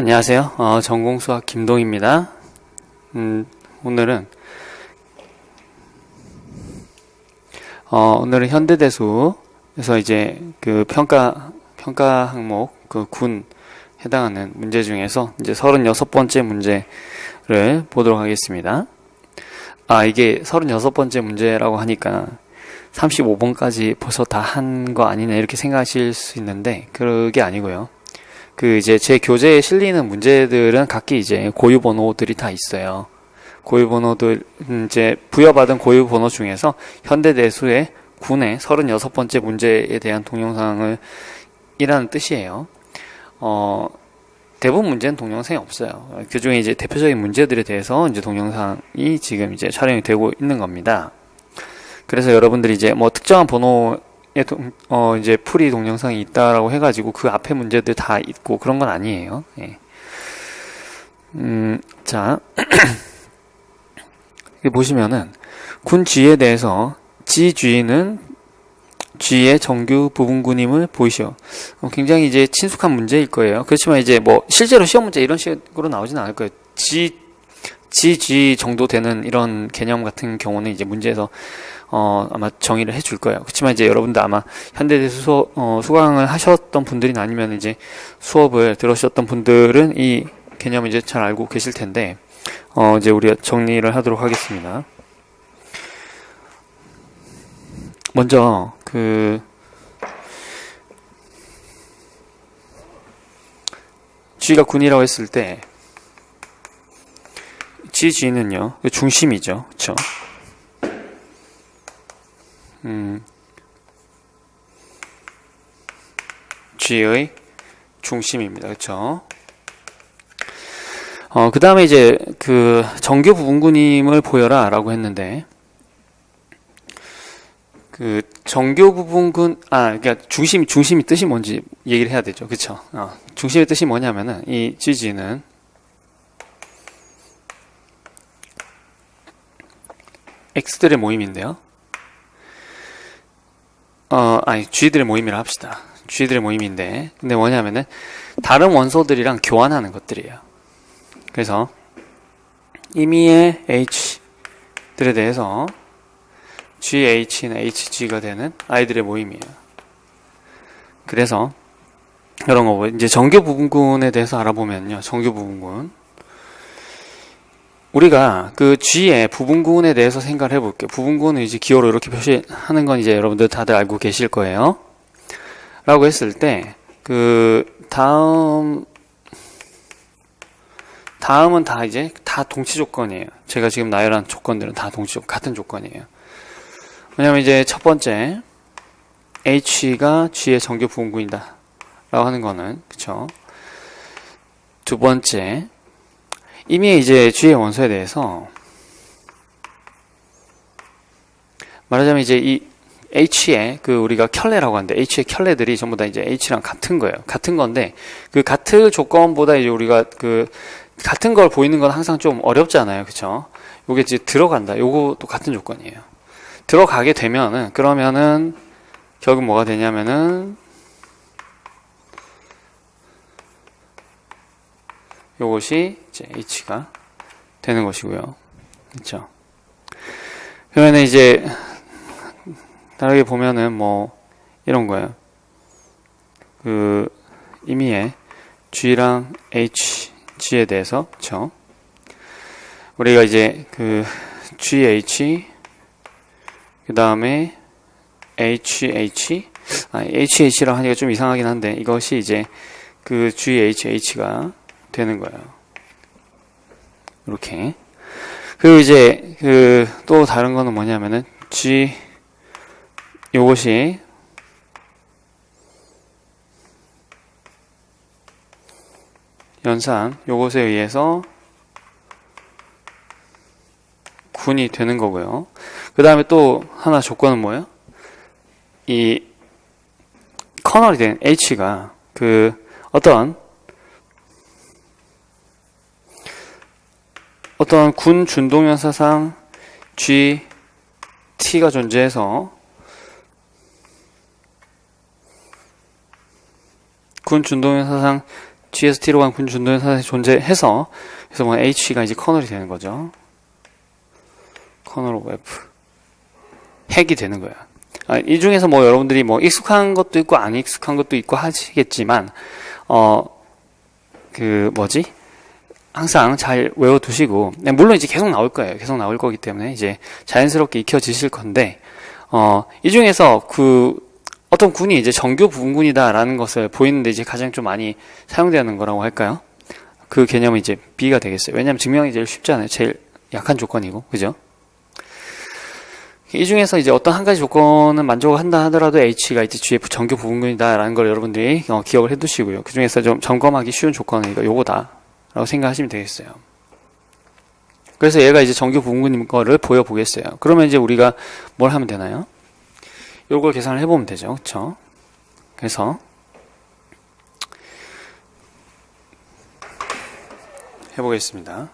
안녕하세요. 전공수학 김동입니다. 오늘은 현대대수에서 이제 그 평가 항목 그 군 해당하는 문제 중에서 이제 36번째 문제를 보도록 하겠습니다. 이게 36번째 문제라고 하니까 35번까지 벌써 다 한 거 아니냐 이렇게 생각하실 수 있는데 그게 아니고요. 이제 제 교재에 실리는 문제들은 각기 이제 고유 번호들이 다 있어요. 고유 번호들, 이제 부여받은 고유 번호 중에서 현대대수의 군의 36번째 문제에 대한 동영상을 이라는 뜻이에요. 대부분 문제는 동영상이 없어요. 그 중에 이제 대표적인 문제들에 대해서 이제 동영상이 지금 이제 촬영이 되고 있는 겁니다. 그래서 여러분들이 이제 뭐 특정한 번호 이제 풀이 동영상이 있다라고 해가지고 그 앞에 문제들 다 있고 그런 건 아니에요. 예. 자. 여기 보시면은, 군 G에 대해서 G는 G의 정규 부분군임을 보이시오. 굉장히 이제 친숙한 문제일 거예요. 그렇지만 이제 뭐 실제로 시험 문제 이런 식으로 나오진 않을 거예요. G 정도 되는 이런 개념 같은 경우는 이제 문제에서 아마 정의를 해줄 거예요. 그렇지만 이제 여러분들 아마 현대대수 수강을 하셨던 분들이나 아니면 이제 수업을 들으셨던 분들은 이 개념을 이제 잘 알고 계실 텐데, 이제 우리가 정리를 하도록 하겠습니다. 먼저, G가 군이라고 했을 때, G는요, 중심이죠. 그쵸? G의 중심입니다. 그쵸? 그 다음에 이제 정규 부분군임을 보여라 라고 했는데, 정규 부분군, 그러니까 중심이 뜻이 뭔지 얘기를 해야 되죠. 그쵸? 중심의 뜻이 뭐냐면은, 이 G는 X들의 모임인데요. G들의 모임이라 합시다. G들의 모임인데, 근데 뭐냐면은, 다른 원소들이랑 교환하는 것들이에요. 그래서, 임의의 H들에 대해서, GH나 HG가 되는 아이들의 모임이에요. 그래서, 이런 거고, 이제 정규 부분군에 대해서 알아보면요. 정규 부분군. 우리가 G의 부분군에 대해서 생각을 해볼게요. 부분군은 이제 기호로 이렇게 표시하는 건 이제 여러분들 다들 알고 계실 거예요. 라고 했을 때, 다음은 다 이제 다 동치 조건이에요. 제가 지금 나열한 조건들은 다 같은 조건이에요. 왜냐면 이제 첫 번째, H가 G의 정규 부분군이다. 라고 하는 거는, 그쵸? 두 번째, 이미 이제 G의 원소에 대해서 말하자면 이제 이 H의 우리가 켤레라고 하는데 H의 켤레들이 전부 다 이제 H랑 같은 거예요. 같은 건데 같은 조건보다 이제 우리가 같은 걸 보이는 건 항상 좀 어렵잖아요. 그쵸? 요게 이제 들어간다. 요것도 같은 조건이에요. 들어가게 되면은 그러면은 결국 뭐가 되냐면은 요것이 이제 H가 되는 것이고요. 그렇죠? 그러면 이제 다르게 보면은 뭐 이런 거예요. 임의의 G랑 HG에 대해서, 그렇죠? 우리가 이제 GH 그 다음에 HH라고 하니까 좀 이상하긴 한데 이것이 이제 GHH가 되는 거예요. 이렇게. 그리고 이제 또 다른 거는 뭐냐면은 요것이 연산 요것에 의해서 군이 되는 거고요. 그 다음에 또 하나 조건은 뭐예요? 이 커널이 된 H가 어떤 군 준동연사상 T가 존재해서 군 준동연사상 G에서 T로 간 군 준도는 상당히 존재해서, 그래서 뭐 H가 이제 커널이 되는 거죠. 커널 오브 F. 핵이 되는 거야. 이 중에서 뭐 여러분들이 뭐 익숙한 것도 있고 안 익숙한 것도 있고 하시겠지만, 항상 잘 외워두시고, 물론 이제 계속 나올 거예요. 계속 나올 거기 때문에 이제 자연스럽게 익혀지실 건데, 이 중에서 어떤 군이 이제 정규 부분군이다라는 것을 보이는데 이제 가장 좀 많이 사용되는 거라고 할까요? 그 개념은 이제 B가 되겠어요. 왜냐하면 증명이 제일 쉽잖아요. 제일 약한 조건이고, 그죠? 이 중에서 이제 어떤 한 가지 조건은 만족을 한다 하더라도 H가 이제 GF 정규 부분군이다라는 걸 여러분들이 기억을 해두시고요. 그 중에서 좀 점검하기 쉬운 조건은 요거다라고 생각하시면 되겠어요. 그래서 얘가 이제 정규 부분군인 거를 보여보겠어요. 그러면 이제 우리가 뭘 하면 되나요? 요걸 계산을 해보면 되죠. 그쵸? 그래서 해보겠습니다.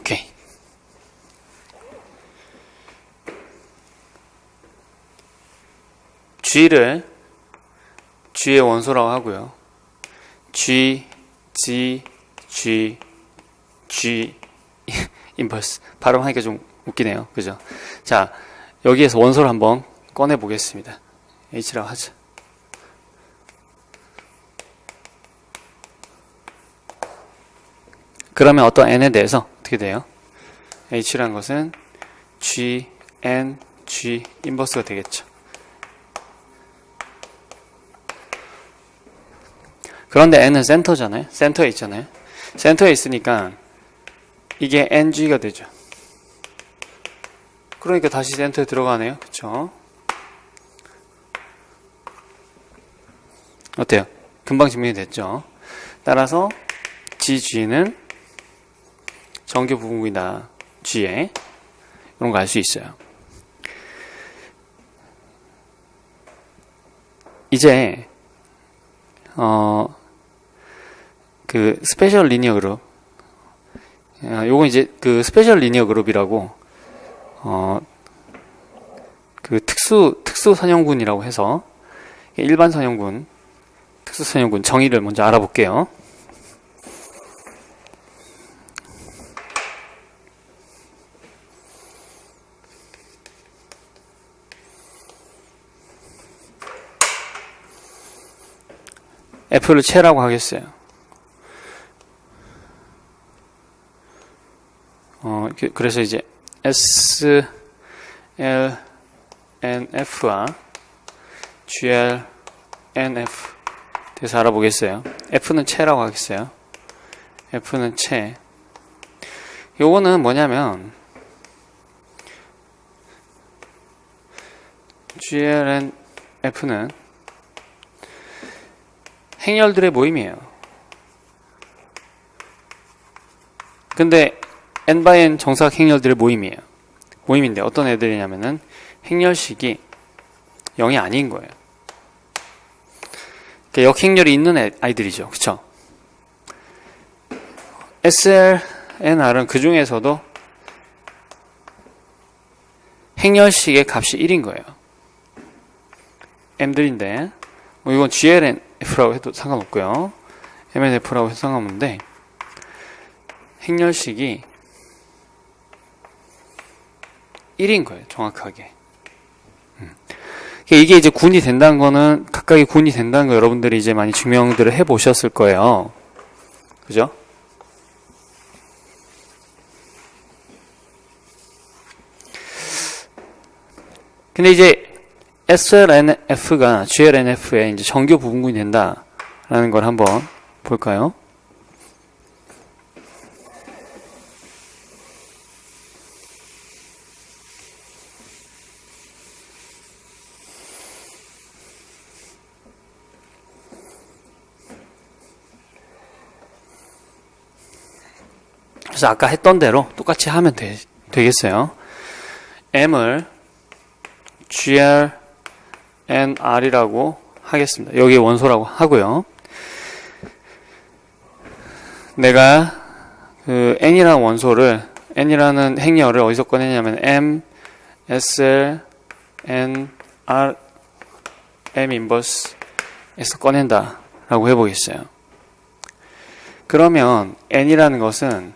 오케이. G의 원소라고 하고요. G, 임펄스. 발음하니까 좀 웃기네요. 그죠? 자, 여기에서 원소를 한번 꺼내 보겠습니다. H라고 하죠. 그러면 어떤 N에 대해서 어떻게 돼요? H라는 것은 G, N, G, 인버스가 되겠죠. 그런데 N은 센터잖아요. 센터에 있잖아요. 센터에 있으니까 이게 NG가 되죠. 그러니까 다시 센터에 들어가네요. 그쵸? 어때요? 금방 증명이 됐죠? 따라서 GG는 정규 부분이다. G에 이런 거 알 수 있어요. 이제 스페셜 리니어 그룹, 요건 이제 스페셜 리니어 그룹이라고 특수 선형군이라고 해서 일반 선형군, 특수 선형군 정의를 먼저 알아볼게요. F를 채라고 하겠어요. 그래서 이제 S, L, N, F와 G, L, N, F 대해서 알아보겠어요. F는 채라고 하겠어요. F는 채. 요거는 뭐냐면 G, L, N, F는 행렬들의 모임이에요. 근데 N/N 정사각 행렬들의 모임이에요. 모임인데 어떤 애들이냐면은 행렬식이 0이 아닌 거예요. 그러니까 역행렬이 있는 아이들이죠. 그쵸? SL, NR은 그 중에서도 행렬식의 값이 1인 거예요. M들인데 뭐 이건 GLNF라고 해도 상관없고요. MNF라고 해도 상관없는데 행렬식이 1인 거예요. 정확하게. 이게 이제 군이 된다는 거는 각각의 군이 된다는 거 여러분들이 이제 많이 증명들을 해보셨을 거예요. 그죠? 근데 이제 SLNF가 GLNF의 이제 정규 부분군이 된다라는 걸 한번 볼까요? 그래서 아까 했던 대로 똑같이 하면 되겠어요. M을 GR, NR이라고 하겠습니다. 여기 원소라고 하고요. 내가 그 n이라는 원소를, n이라는 행렬을 어디서 꺼내냐면 m, sl, n, r, m 인버스에서 꺼낸다 라고 해보겠어요. 그러면 n이라는 것은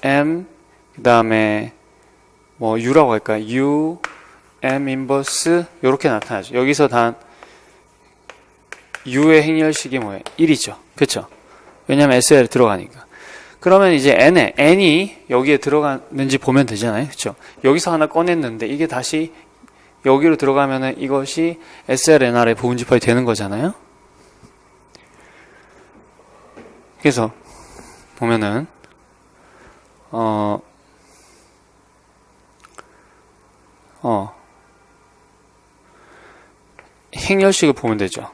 m 그 다음에 뭐 u라고 할까요? u, m 인버스 요렇게 나타나죠. 여기서 단 u의 행렬식이 뭐예요? 1이죠. 그쵸? 왜냐면 SL 들어가니까. 그러면 이제 n이 여기에 들어갔는지 보면 되잖아요. 그쵸? 여기서 하나 꺼냈는데 이게 다시 여기로 들어가면은 이것이 SLNR의 부분집합이 되는 거잖아요. 그래서 보면은 행렬식을 보면 되죠.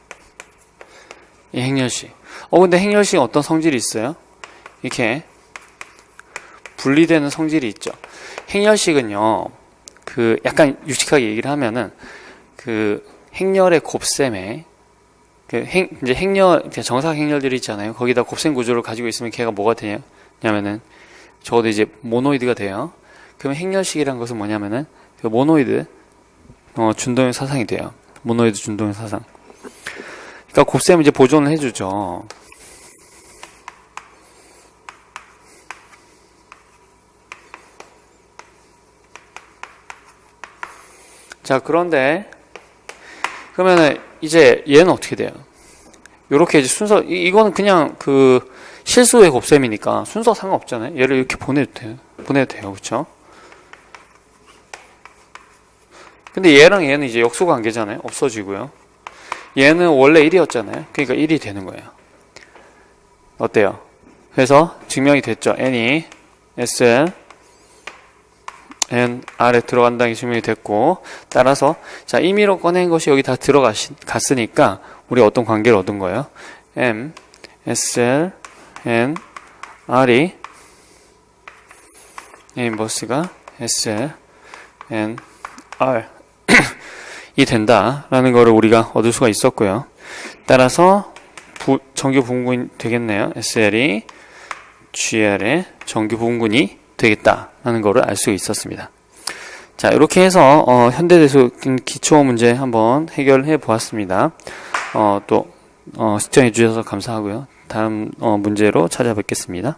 이 행렬식. 근데 행렬식은 어떤 성질이 있어요? 이렇게 분리되는 성질이 있죠. 행렬식은요, 그 약간 유식하게 얘기를 하면은 그 행렬의 곱셈에 이제 행렬, 정사 행렬들이 있잖아요. 거기다 곱셈 구조를 가지고 있으면 걔가 뭐가 되냐면은 적어도 이제 모노이드가 돼요. 그러면 행렬식이란 것은 뭐냐면은 그 모노이드 준동형 사상이 돼요. 모노이드 준동형 사상. 그러니까 곱셈을 이제 보존을 해주죠. 자, 그런데 그러면은 이제 얘는 어떻게 돼요? 요렇게 이제 순서, 이거는 그냥 그 실수의 곱셈이니까 순서 상관없잖아요. 얘를 이렇게 보내도 돼요. 그쵸? 근데 얘랑 얘는 이제 역수 관계잖아요. 없어지고요. 얘는 원래 1이었잖아요. 그러니까 1이 되는 거예요. 어때요? 그래서 증명이 됐죠. n이 SL, n, r에 들어간다는 게 증명이 됐고, 따라서 자, 임의로 꺼낸 것이 여기 다 들어갔으니까 우리 어떤 관계를 얻은 거예요? m, SL, n, r이 인버스가 SL, n, r 이 된다라는 거를 우리가 얻을 수가 있었고요. 따라서 정규 부분군이 되겠네요. SL이 GL의 정규 부분군이 되겠다라는 거를 알 수 있었습니다. 자, 이렇게 해서 현대대수 기초 문제 한번 해결해 보았습니다. 또 시청해 주셔서 감사하고요. 다음 문제로 찾아뵙겠습니다.